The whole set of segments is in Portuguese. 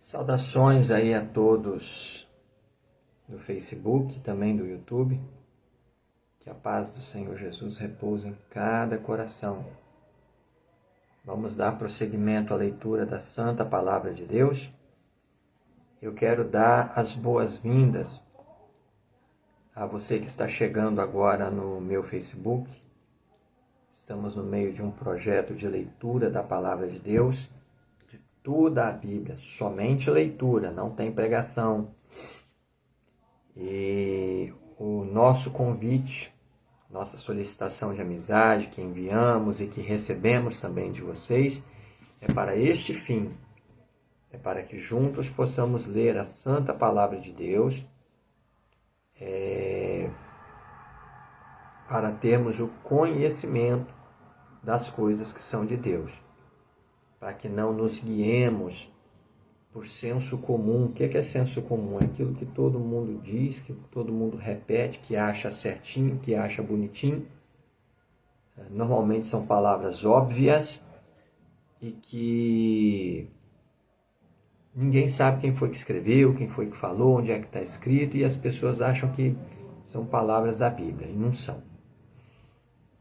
Saudações aí a todos do Facebook e também do YouTube. Que a paz do Senhor Jesus repouse em cada coração. Vamos dar prosseguimento à leitura da Santa Palavra de Deus. Eu quero dar as boas-vindas a você que está chegando agora no meu Facebook. Estamos no meio de um projeto de leitura da Palavra de Deus, de toda a Bíblia, somente leitura, não tem pregação. E o nosso convite, nossa solicitação de amizade que enviamos e que recebemos também de vocês, é para este fim, é para que juntos possamos ler a Santa Palavra de Deus, para termos o conhecimento das coisas que são de Deus, para que não nos guiemos por senso comum. O que é senso comum? É aquilo que todo mundo diz, que todo mundo repete, que acha certinho, que acha bonitinho. Normalmente são palavras óbvias e que ninguém sabe quem foi que escreveu, quem foi que falou, onde é que está escrito, e as pessoas acham que são palavras da Bíblia, e não são.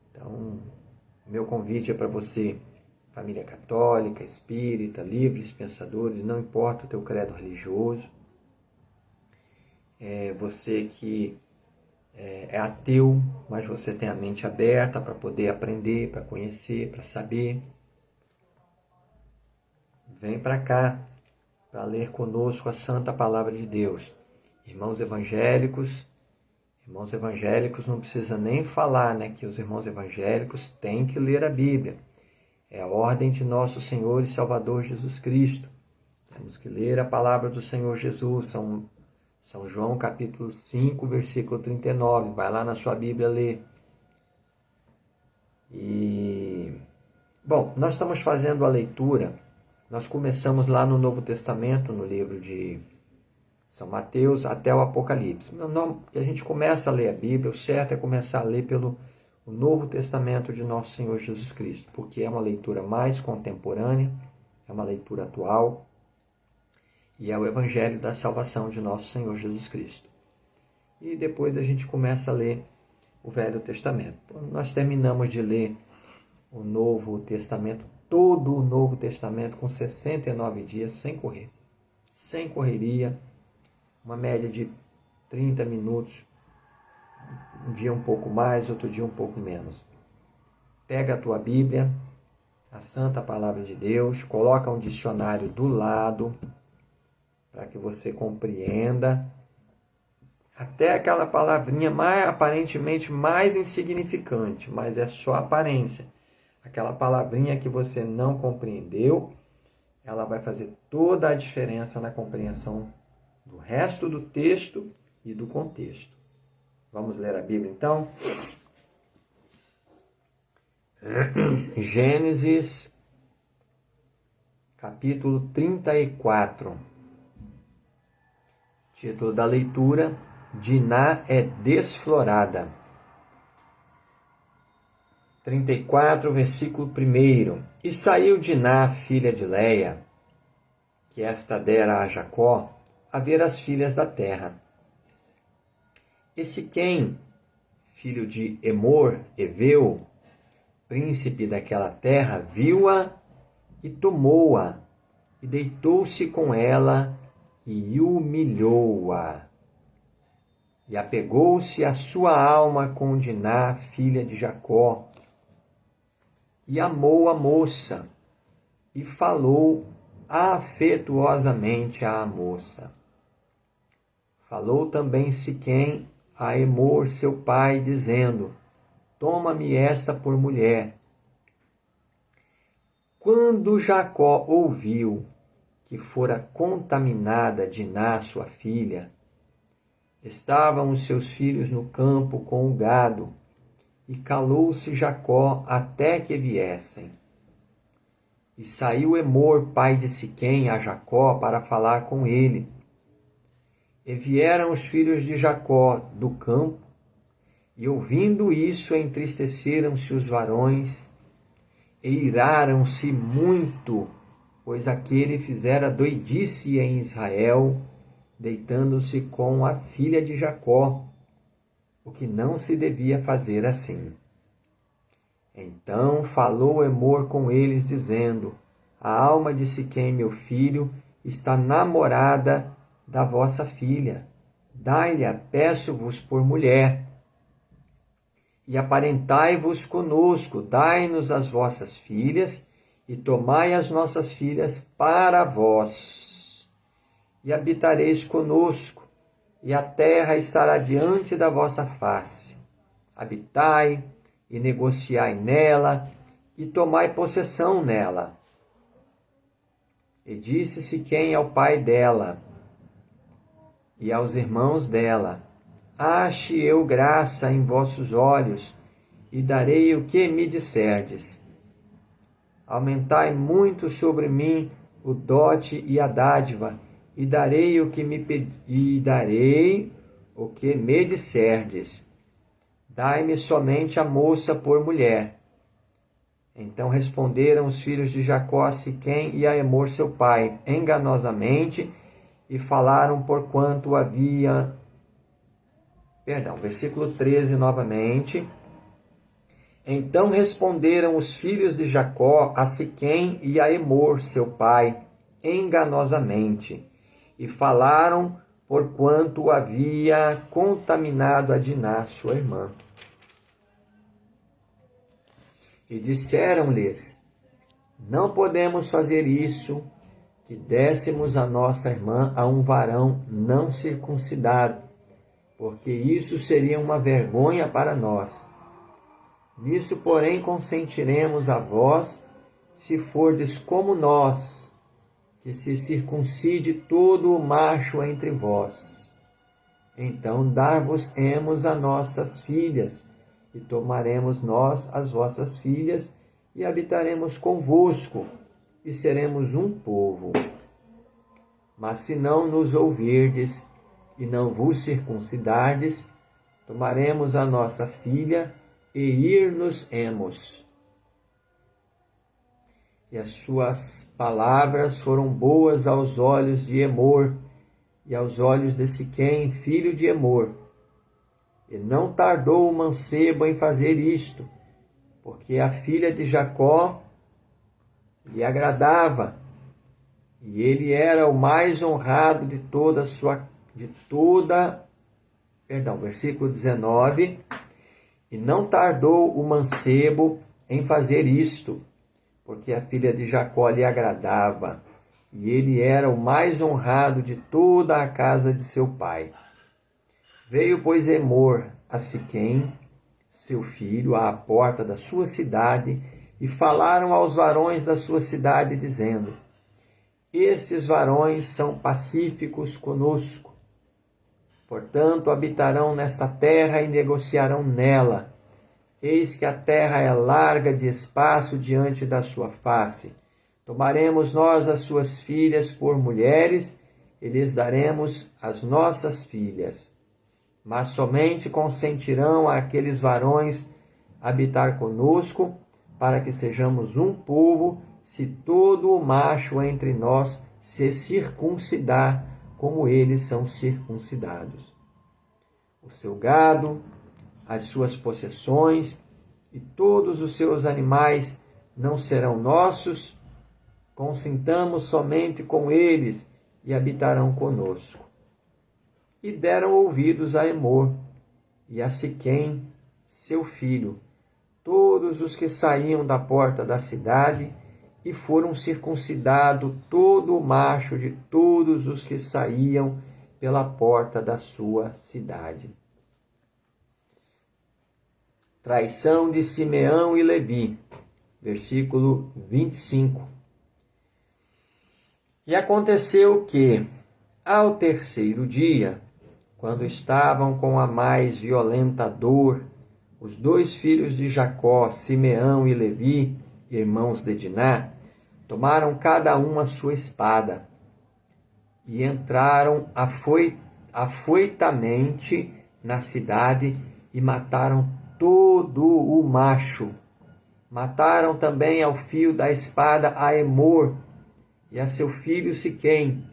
Então, meu convite é para você, família católica, espírita, livres pensadores, não importa o teu credo religioso, você que é ateu, mas você tem a mente aberta para poder aprender, para conhecer, para saber. Vem para cá, para ler conosco a Santa Palavra de Deus. Irmãos evangélicos não precisa nem falar, né, que os irmãos evangélicos têm que ler a Bíblia. É a ordem de nosso Senhor e Salvador Jesus Cristo. Temos que ler a palavra do Senhor Jesus, São João capítulo 5, versículo 39. Vai lá na sua Bíblia ler. Bom, nós estamos fazendo a leitura. Nós começamos lá no Novo Testamento, no livro de São Mateus, até o Apocalipse. Que a gente começa a ler a Bíblia, o certo é começar a ler pelo Novo Testamento de nosso Senhor Jesus Cristo, porque é uma leitura mais contemporânea, é uma leitura atual, e é o Evangelho da salvação de nosso Senhor Jesus Cristo. E depois a gente começa a ler o Velho Testamento. Nós terminamos de ler o Novo Testamento, todo o Novo Testamento, com 69 dias, sem correr, sem correria, uma média de 30 minutos, um dia um pouco mais, outro dia um pouco menos. Pega a tua Bíblia, a Santa Palavra de Deus, coloca um dicionário do lado, para que você compreenda até aquela palavrinha aparentemente mais insignificante, mas é só aparência. Aquela palavrinha que você não compreendeu, ela vai fazer toda a diferença na compreensão do resto do texto e do contexto. Vamos ler a Bíblia então? Gênesis, capítulo 34. Título da leitura: Diná é desflorada. 34, versículo 1. E saiu Diná, filha de Leia, que esta dera a Jacó, a ver as filhas da terra. E Siquém, filho de Emor, Eveu, príncipe daquela terra, viu-a e tomou-a, e deitou-se com ela e humilhou-a. E apegou-se a sua alma com Diná, filha de Jacó, e amou a moça, e falou afetuosamente à moça. Falou também Siquém a Emor, seu pai, dizendo: toma-me esta por mulher. Quando Jacó ouviu que fora contaminada Diná, sua filha, estavam os seus filhos no campo com o gado, e calou-se Jacó até que viessem. E saiu Emor, pai de Siquém, a Jacó para falar com ele. E vieram os filhos de Jacó do campo, e ouvindo isso entristeceram-se os varões, e iraram-se muito pois aquele fizera doidice em Israel, deitando-se com a filha de Jacó, o que não se devia fazer assim. Então falou Emor com eles, dizendo: a alma de Siquém, meu filho, está namorada da vossa filha. Dai-lhe, peço-vos por mulher, e aparentai-vos conosco. Dai-nos as vossas filhas, e tomai as nossas filhas para vós. E habitareis conosco, e a terra estará diante da vossa face. Habitai e negociai nela, e tomai possessão nela. E disse Siquém ao pai dela e aos irmãos dela: ache eu graça em vossos olhos, e darei o que me disserdes. Aumentai muito sobre mim o dote e a dádiva, e darei o que me disserdes. Dai-me somente a moça por mulher. Então responderam os filhos de Jacó a Siquém e a Emor seu pai, enganosamente, e falaram porquanto havia... versículo 13 novamente. Então responderam os filhos de Jacó a Siquém e a Emor seu pai, enganosamente, e falaram porquanto havia contaminado a Diná, sua irmã. E disseram-lhes: não podemos fazer isso, que dessemos a nossa irmã a um varão não circuncidado, porque isso seria uma vergonha para nós. Nisso, porém, consentiremos a vós, se fordes como nós, que se circuncide todo o macho entre vós. Então dar-vos-emos a nossas filhas, e tomaremos nós as vossas filhas, e habitaremos convosco, e seremos um povo. Mas se não nos ouvirdes, e não vos circuncidardes, tomaremos a nossa filha, e ir-nos-emos. E as suas palavras foram boas aos olhos de Emor, e aos olhos de Siquém, filho de Emor. E não tardou o mancebo em fazer isto, porque a filha de Jacó lhe agradava, e ele era o mais honrado de versículo 19, e não tardou o mancebo em fazer isto, porque a filha de Jacó lhe agradava, e ele era o mais honrado de toda a casa de seu pai. Veio, pois, Emor a Siquém, seu filho, à porta da sua cidade, e falaram aos varões da sua cidade, dizendo: estes varões são pacíficos conosco. Portanto, habitarão nesta terra e negociarão nela. Eis que a terra é larga de espaço diante da sua face. Tomaremos nós as suas filhas por mulheres, e lhes daremos as nossas filhas. Mas somente consentirão aqueles varões habitar conosco, para que sejamos um povo, se todo o macho entre nós se circuncidar, como eles são circuncidados. O seu gado, as suas possessões e todos os seus animais não serão nossos, consintamos somente com eles e habitarão conosco. E deram ouvidos a Emor e a Siquém, seu filho, todos os que saíam da porta da cidade, e foram circuncidados todo o macho de todos os que saíam pela porta da sua cidade. Traição de Simeão e Levi, versículo 25. E aconteceu que, ao terceiro dia, quando estavam com a mais violenta dor, os dois filhos de Jacó, Simeão e Levi, irmãos de Diná, tomaram cada um a sua espada e entraram afoitamente na cidade e mataram todo o macho. Mataram também ao fio da espada a Emor, e a seu filho Siquém,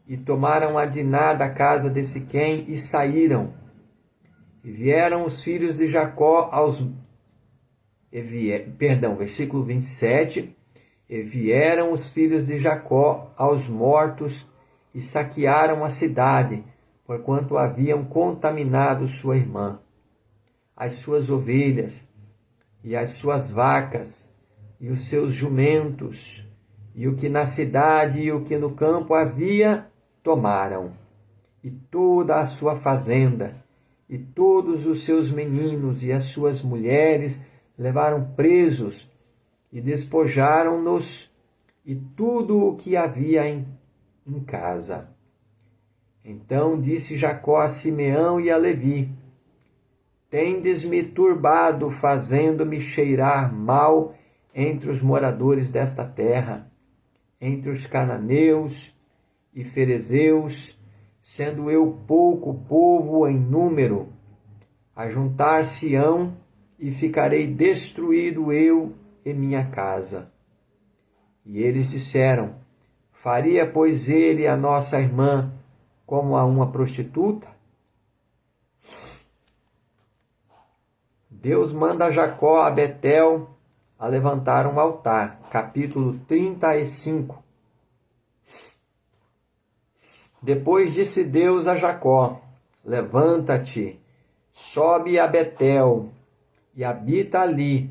e tomaram a Diná da casa de Siquém e saíram. E vieram os filhos de Jacó versículo 27. E vieram os filhos de Jacó aos mortos e saquearam a cidade, porquanto haviam contaminado sua irmã, as suas ovelhas e as suas vacas e os seus jumentos, e o que na cidade e o que no campo havia, tomaram, e toda a sua fazenda, e todos os seus meninos e as suas mulheres levaram presos, e despojaram-nos, e tudo o que havia em casa. Então disse Jacó a Simeão e a Levi: tendes-me turbado, fazendo-me cheirar mal entre os moradores desta terra, entre os cananeus e ferezeus, sendo eu pouco povo em número. Ajuntar-se-ão e ficarei destruído eu e minha casa. E eles disseram: faria, pois, ele a nossa irmã como a uma prostituta? Deus manda Jacó a Betel a levantar um altar. Capítulo 35. Depois disse Deus a Jacó: levanta-te, sobe a Betel e habita ali,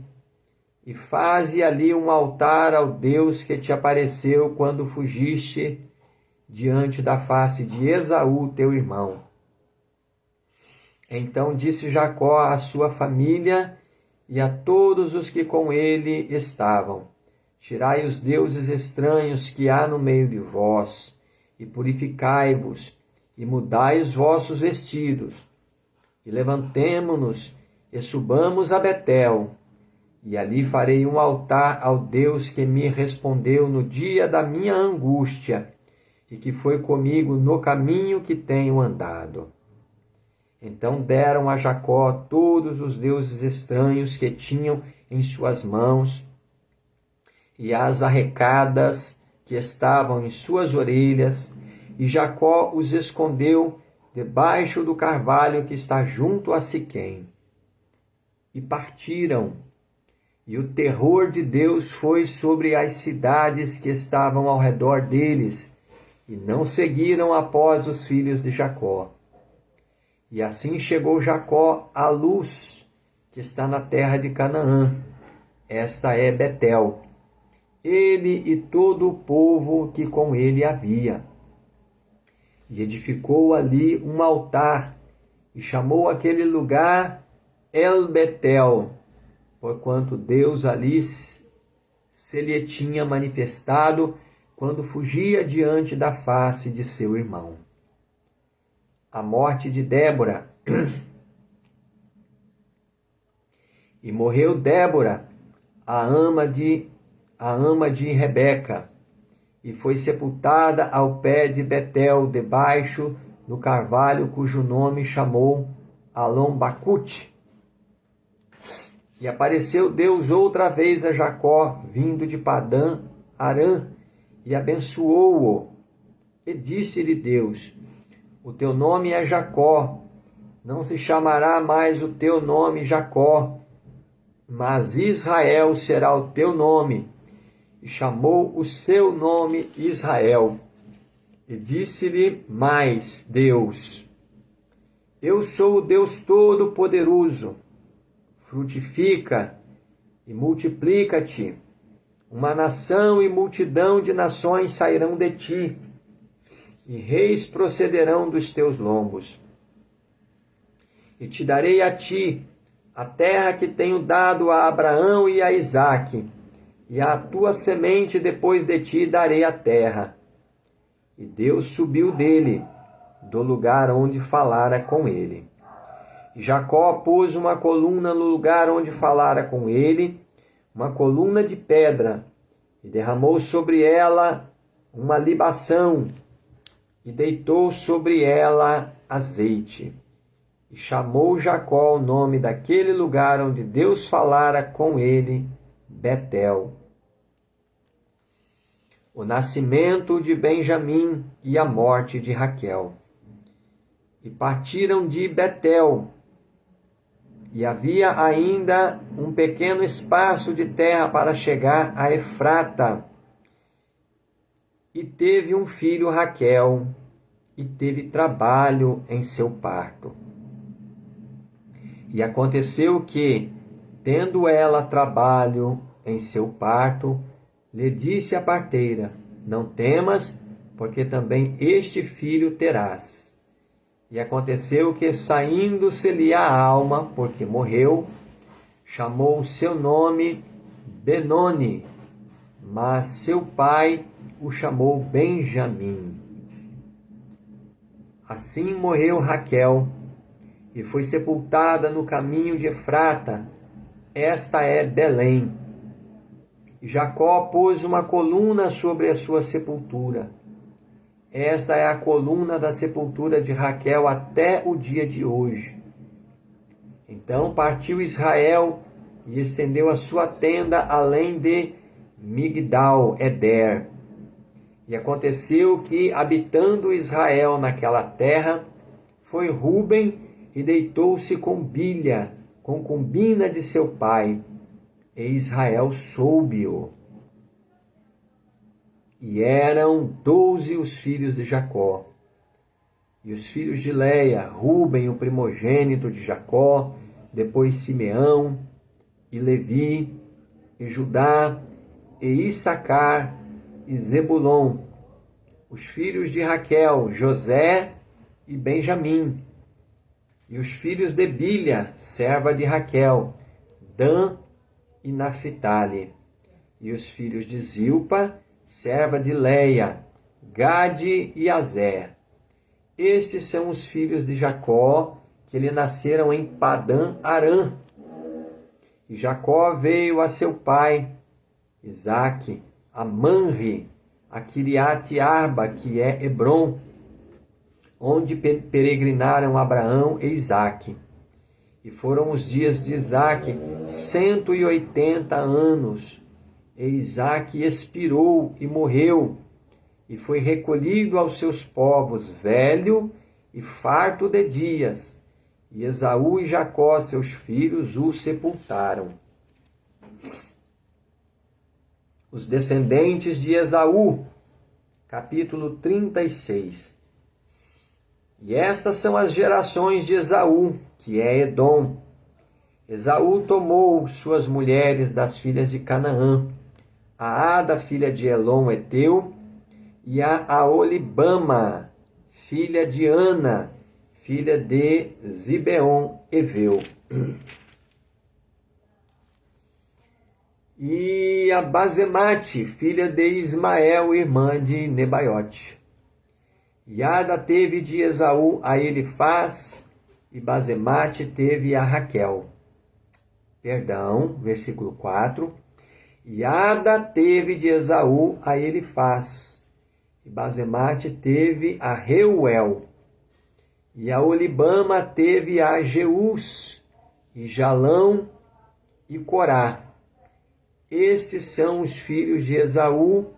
e faze ali um altar ao Deus que te apareceu quando fugiste diante da face de Esaú, teu irmão. Então disse Jacó à sua família e a todos os que com ele estavam: tirai os deuses estranhos que há no meio de vós, e purificai-vos, e mudai os vossos vestidos, e levantemo-nos e subamos a Betel, e ali farei um altar ao Deus que me respondeu no dia da minha angústia, e que foi comigo no caminho que tenho andado. Então deram a Jacó todos os deuses estranhos que tinham em suas mãos, e as arrecadas que estavam em suas orelhas, e Jacó os escondeu debaixo do carvalho que está junto a Siquém. E partiram, e o terror de Deus foi sobre as cidades que estavam ao redor deles, e não seguiram após os filhos de Jacó. E assim chegou Jacó à Luz, que está na terra de Canaã. Esta é Betel, ele e todo o povo que com ele havia. E edificou ali um altar, e chamou aquele lugar El Betel, porquanto Deus ali se lhe tinha manifestado quando fugia diante da face de seu irmão. A morte de Débora. E morreu Débora, a ama de Rebeca, e foi sepultada ao pé de Betel, debaixo do carvalho, cujo nome chamou Alom-Bacute. E apareceu Deus outra vez a Jacó, vindo de Padã Arã, e abençoou-o. E disse-lhe Deus: o teu nome é Jacó, não se chamará mais o teu nome Jacó, mas Israel será o teu nome. E chamou o seu nome Israel. E disse-lhe mais Deus: eu sou o Deus Todo-Poderoso, frutifica e multiplica-te, uma nação e multidão de nações sairão de ti, e reis procederão dos teus lombos. E te darei a ti a terra que tenho dado a Abraão e a Isaque, e à tua semente depois de ti darei a terra. E Deus subiu dele, do lugar onde falara com ele. E Jacó pôs uma coluna no lugar onde falara com ele, uma coluna de pedra, e derramou sobre ela uma libação, e deitou sobre ela azeite. E chamou Jacó o nome daquele lugar onde Deus falara com ele, Betel. o nascimento de Benjamim e a morte de Raquel. E partiram de Betel, e havia ainda um pequeno espaço de terra para chegar a Efrata. E teve um filho Raquel, e teve trabalho em seu parto. E aconteceu que, tendo ela trabalho em seu parto, lhe disse a parteira: não temas, porque também este filho terás. E aconteceu que, saindo-se-lhe a alma, porque morreu, chamou o seu nome Benoni, mas seu pai o chamou Benjamim. Assim morreu Raquel, e foi sepultada no caminho de Efrata, esta é Belém. E Jacó pôs uma coluna sobre a sua sepultura. Esta é a coluna da sepultura de Raquel até o dia de hoje. Então partiu Israel e estendeu a sua tenda além de Migdal-Eder. E aconteceu que, habitando Israel naquela terra, foi Ruben e deitou-se com Bilha, concubina de seu pai, e Israel soube-o. E eram 12 os filhos de Jacó. E os filhos de Leia, Ruben, o primogênito de Jacó, depois Simeão, e Levi, e Judá, e Issacar, e Zebulon. Os filhos de Raquel, José e Benjamim. E os filhos de Bilha, serva de Raquel, Dan e Naphtali. E os filhos de Zilpa, serva de Leia, Gade e Azer. Estes são os filhos de Jacó, que lhe nasceram em Padã Arã. E Jacó veio a seu pai, Isaque, a Manre, a Kiriate Arba, que é Hebron, onde peregrinaram Abraão e Isaque. E foram os dias de Isaque 180 anos. E Isaque expirou e morreu, e foi recolhido aos seus povos, velho e farto de dias. E Esaú e Jacó, seus filhos, o sepultaram. Os descendentes de Esaú, capítulo 36. E estas são as gerações de Esaú, que é Edom. Esaú tomou suas mulheres das filhas de Canaã, a Ada, filha de Elon Eteu, e a Aolibama, filha de Ana, filha de Zibeon Eveu. E a Basemate, filha de Ismael, irmã de Nebaiote. E Ada teve de Esaú a Elifaz, e Basemate teve a Raquel. Versículo 4. E Ada teve de Esaú a Elifaz, e Basemate teve a Reuel. E a Olibama teve a Jeús, e Jalão e Corá. Estes são os filhos de Esaú,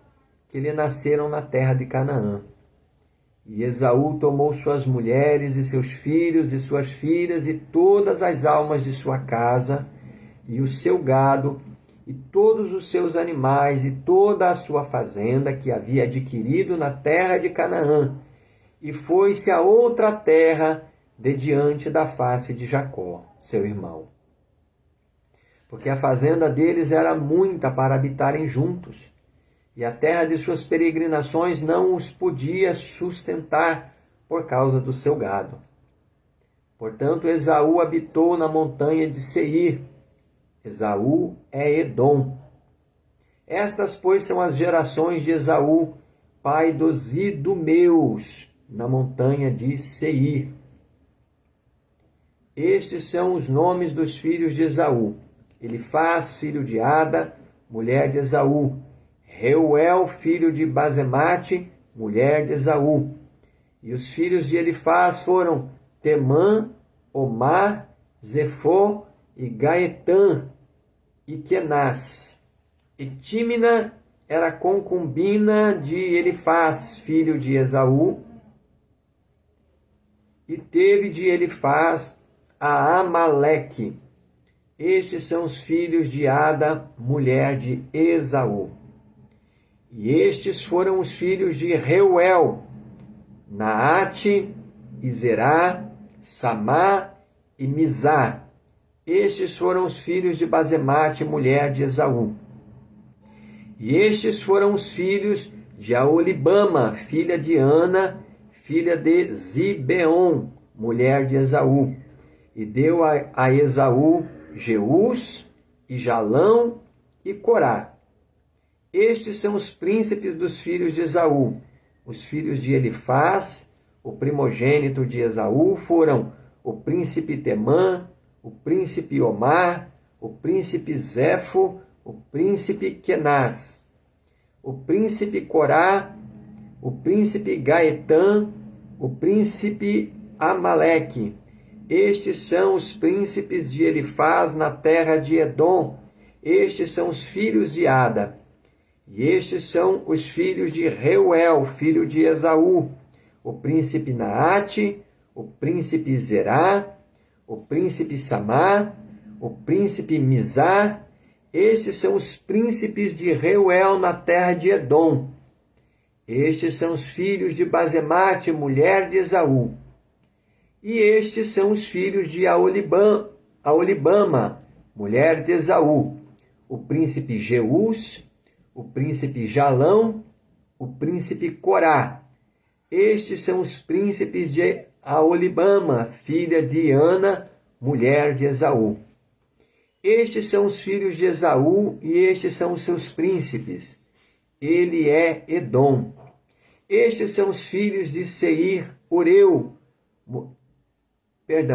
que lhe nasceram na terra de Canaã. E Esaú tomou suas mulheres e seus filhos e suas filhas e todas as almas de sua casa, e o seu gado, e todos os seus animais, e toda a sua fazenda que havia adquirido na terra de Canaã, e foi-se a outra terra de diante da face de Jacó, seu irmão. Porque a fazenda deles era muita para habitarem juntos, e a terra de suas peregrinações não os podia sustentar por causa do seu gado. Portanto, Esaú habitou na montanha de Seir. Esaú é Edom. Estas, pois, são as gerações de Esaú, pai dos idumeus, na montanha de Seir. Estes são os nomes dos filhos de Esaú: Elifaz, filho de Ada, mulher de Esaú; Reuel, filho de Basemate, mulher de Esaú. E os filhos de Elifaz foram Temã, Omar, Zefô e Gaetã, e Kenaz, e Tímina era concubina de Elifaz, filho de Esaú, e teve de Elifaz a Amaleque. Estes são os filhos de Ada, mulher de Esaú. E estes foram os filhos de Reuel: Naate, Izerá, Samá e Mizá. Estes foram os filhos de Basemate, mulher de Esaú. E estes foram os filhos de Aolibama, filha de Ana, filha de Zibeon, mulher de Esaú. E deu a Esaú Jeús, e Jalão e Corá. Estes são os príncipes dos filhos de Esaú. Os filhos de Elifaz, o primogênito de Esaú, foram o príncipe Temã, o príncipe Omar, o príncipe Zefo, o príncipe Kenaz, o príncipe Corá, o príncipe Gaetã, o príncipe Amaleque. Estes são os príncipes de Elifaz na terra de Edom. Estes são os filhos de Ada. E estes são os filhos de Reuel, filho de Esaú: o príncipe Naate, o príncipe Zerá, o príncipe Samá, o príncipe Mizá. Estes são os príncipes de Reuel na terra de Edom. Estes são os filhos de Basemate, mulher de Esaú. E estes são os filhos de Aolibama, mulher de Esaú: o príncipe Jeús, o príncipe Jalão, o príncipe Corá. Estes são os príncipes de Aolibama, filha de Ana, mulher de Esaú. Estes são os filhos de Esaú, e estes são os seus príncipes. Ele é Edom. Estes são os filhos de Seir,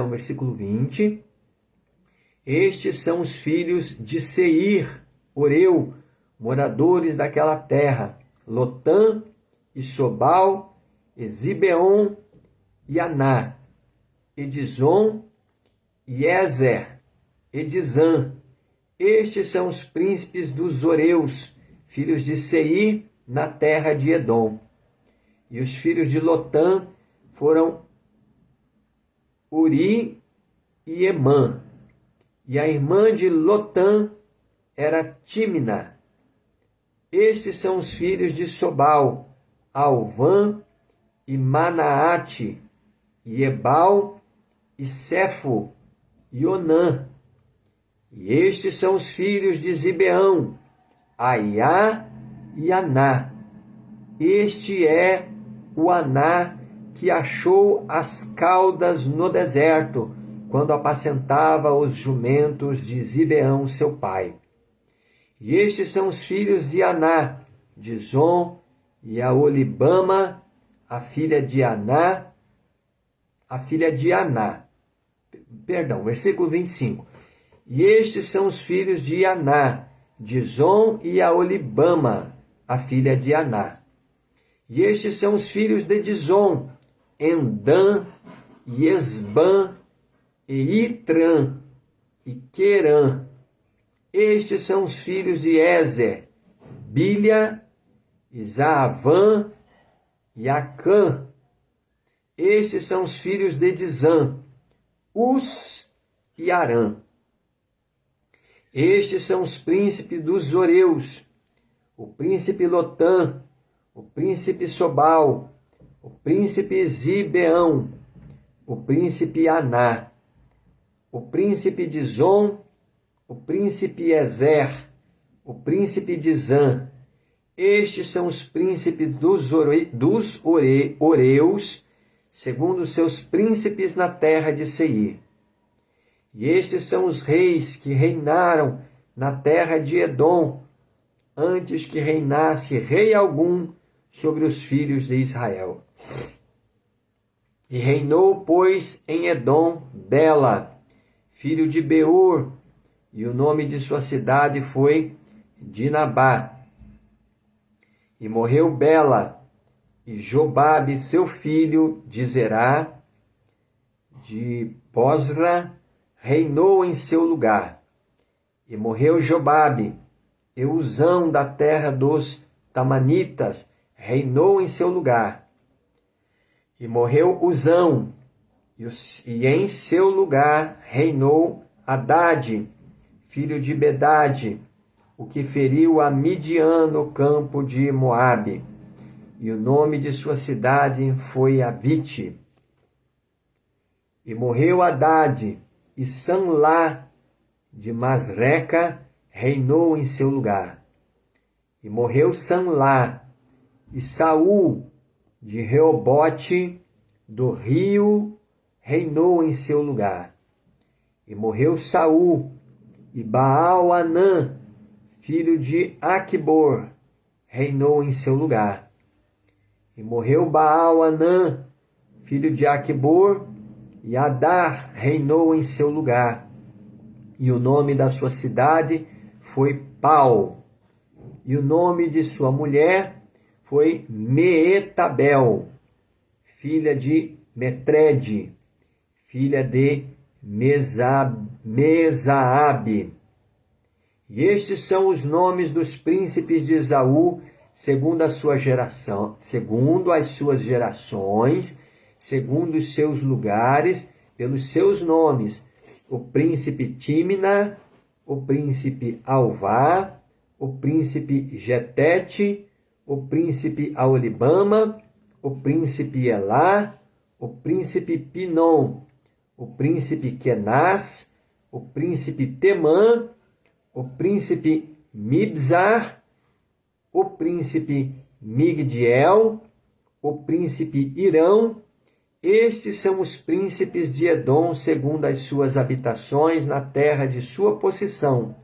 versículo 20. Estes são os filhos de Seir, Oreu, moradores daquela terra: Lotã, e Sobal, e Zibeon, e Aná, e Dizon, e Ezer, e Dizã. Estes são os príncipes dos Oreus, filhos de Seir, na terra de Edom. E os filhos de Lotã foram Uri e Emã. E a irmã de Lotã era Tímina. Estes são os filhos de Sobal: Alvã e Manaate, e Ebal e Cefo e Onã. E estes são os filhos de Zibeão: Aiá e Aná. Este é o Aná que achou as caudas no deserto, quando apacentava os jumentos de Zibeão, seu pai. E estes são os filhos de Aná: Dizon e Aolibama, a filha de Aná. Versículo 25. E estes são os filhos de Aná: Dizon e Aolibama, a filha de Aná. E estes são os filhos de Dizon: Endã, e Esbã, e Itrã, e Querã. Estes são os filhos de Ezer: Bilha, e Zaavã, e Acã. Estes são os filhos de Dizã: Us e Arã. Estes são os príncipes dos Zoreus: o príncipe Lotã, o príncipe Sobal, o príncipe Zibeão, o príncipe Aná, o príncipe Dizon, o príncipe Ezer, o príncipe Dizã. Estes são os príncipes dos Oreus, segundo os seus príncipes na terra de Seir. E estes são os reis que reinaram na terra de Edom, antes que reinasse rei algum sobre os filhos de Israel. E reinou, pois, em Edom Bela, filho de Beor, e o nome de sua cidade foi Dinabá. E morreu Bela, e Jobabe, seu filho, de Zerá, de Bosra, reinou em seu lugar. E morreu Jobabe, e Uzão da terra dos Tamanitas reinou em seu lugar. E morreu Uzão, e em seu lugar reinou Hadade, filho de Bedade, o que feriu a Midian no campo de Moabe. E o nome de sua cidade foi Avite. E morreu Hadade, e Sanlá de Masreca reinou em seu lugar. E morreu Sanlá, e Saul de Reobote do rio reinou em seu lugar. E morreu Saul, e Baal-Anã, filho de Aquibor, reinou em seu lugar. E morreu Baal-Anã, filho de Aquibor, e Adar reinou em seu lugar. E o nome da sua cidade foi Pau. E o nome de sua mulher foi Meetabel, filha de Metrede, filha de Mesaabe. E estes são os nomes dos príncipes de Esaú, segundo a sua geração, segundo as suas gerações, segundo os seus lugares, pelos seus nomes: o príncipe Tímna, o príncipe Alvá, o príncipe Getete, o príncipe Aolibama, o príncipe Elá, o príncipe Pinom, o príncipe Kenaz, o príncipe Temã, o príncipe Mibzar, o príncipe Migdiel, o príncipe Irão. Estes são os príncipes de Edom, segundo as suas habitações, na terra de sua possessão.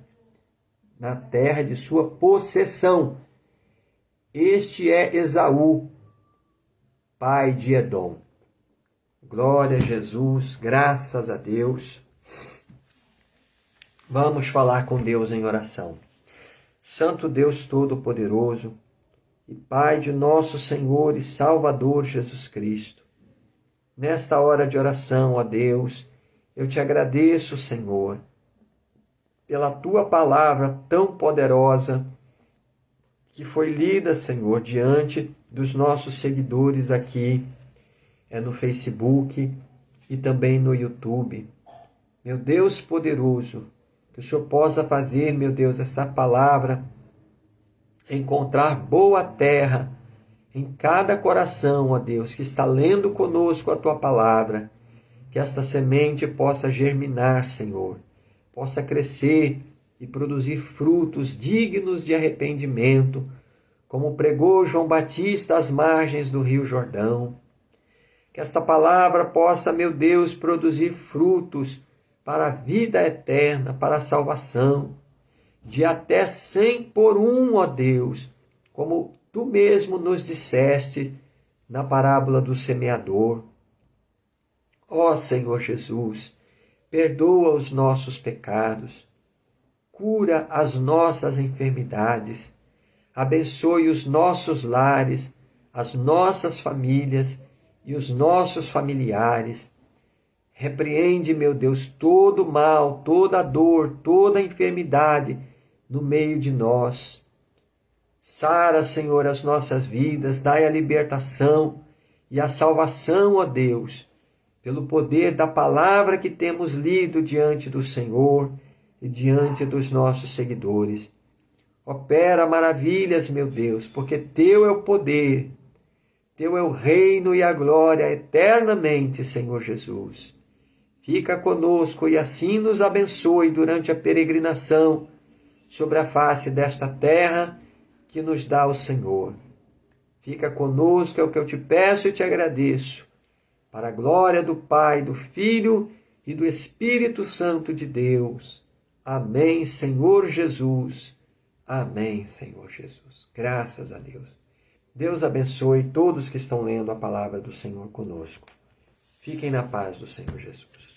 Na terra de sua possessão. Este é Esaú, pai de Edom. Glória a Jesus, graças a Deus. Vamos falar com Deus em oração. Santo Deus Todo-Poderoso e Pai de nosso Senhor e Salvador Jesus Cristo, nesta hora de oração, ó Deus, eu te agradeço, Senhor, pela tua palavra tão poderosa que foi lida, Senhor, diante dos nossos seguidores aqui, no Facebook e também no YouTube. Meu Deus poderoso, que o Senhor possa fazer, meu Deus, essa palavra encontrar boa terra em cada coração, ó Deus, que está lendo conosco a tua palavra, que esta semente possa germinar, Senhor, possa crescer e produzir frutos dignos de arrependimento, como pregou João Batista às margens do Rio Jordão. Que esta palavra possa, meu Deus, produzir frutos para a vida eterna, para a salvação, de até 100 por um, ó Deus, como tu mesmo nos disseste na parábola do semeador. Ó Senhor Jesus, perdoa os nossos pecados, cura as nossas enfermidades, abençoe os nossos lares, as nossas famílias e os nossos familiares. Repreende, meu Deus, todo o mal, toda a dor, toda a enfermidade no meio de nós. Sara, Senhor, as nossas vidas, dai a libertação e a salvação, ó Deus, pelo poder da palavra que temos lido diante do Senhor e diante dos nossos seguidores. Opera maravilhas, meu Deus, porque teu é o poder, teu é o reino e a glória eternamente, Senhor Jesus. Fica conosco e assim nos abençoe durante a peregrinação sobre a face desta terra que nos dá o Senhor. Fica conosco, é o que eu te peço e te agradeço, para a glória do Pai, do Filho e do Espírito Santo de Deus. Amém, Senhor Jesus. Amém, Senhor Jesus. Graças a Deus. Deus abençoe todos que estão lendo a palavra do Senhor conosco. Fiquem na paz do Senhor Jesus.